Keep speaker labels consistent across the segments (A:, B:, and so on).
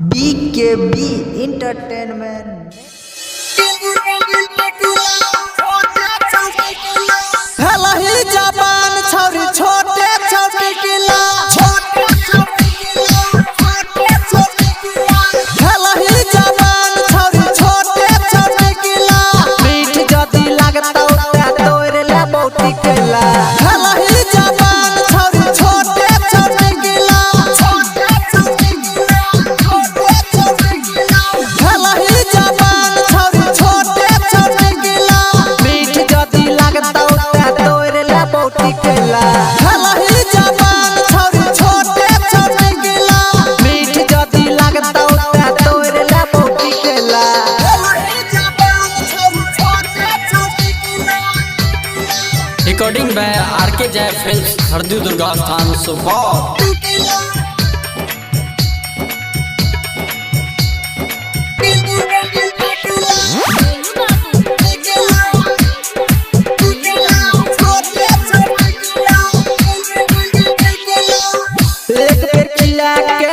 A: BKB Entertainment।
B: Hello ही Japan छोरी छोटे छोटे किला हेलो ही जापान छोरी छोटे छोटे किला मीठ जदी लागता उता तोरे ले बोटी केला हेलो ही जापान छोरी छोटे छोटे किला हेलो ही जापान छोरी छोटे छोटे किला मीठ जदी लागता उता तोरे ले बोटी केला हेलो ही जापान छोरी छोटे छोटे किला मीठ जदी लागता उता तोरे ले बोटी केला
C: रिकॉर्डिंग बाय आरके जय फिल्म्स हरदी दुर्गा स्थान सुपौल।
B: एक बेर खिला के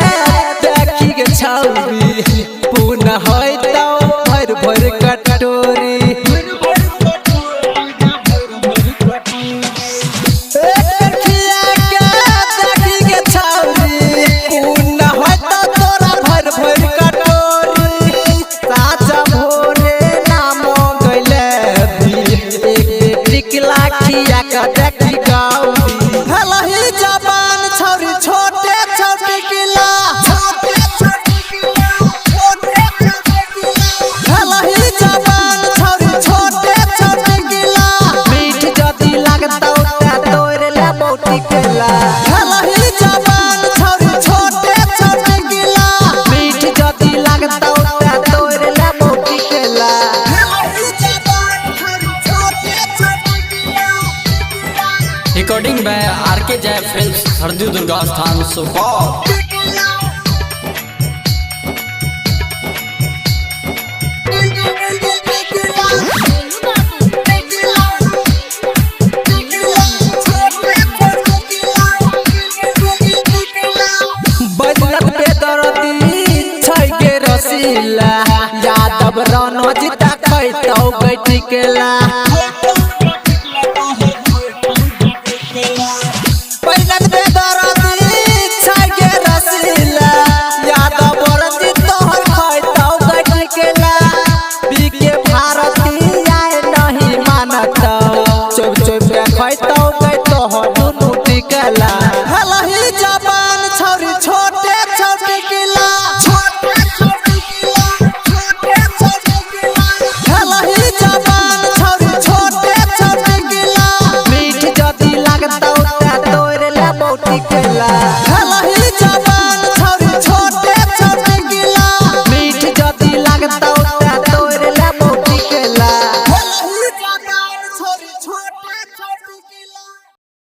B: देखी के छौरी पूर्ण होय तो भर भर कटोरी एक बेर खिला के देखी के छौरी पूर्ण होय तो तोरा भर भर कटोरी साचा भोरे नाम गइले एक बेटी के लाखिया का देखी गाउरी हेलो ही जापान छोरी छोटे छोटे किला हेलो ही जापान छोरी छोटे छोटे किला मीठ जदी लागता उता तोरे ले बोटी केला हेलो ही जापान छोरी छोटे छोटे किला मीठ जदी लागता उता तोरे ले बोटी केला
C: रिकॉर्डिंग बाय आरके जय फिल्म्स हरदी दुर्गा स्थान सुपौल।
B: बजरंग पे दरदी छै के रसीला यादव रणजीत खैतौ बैठ केला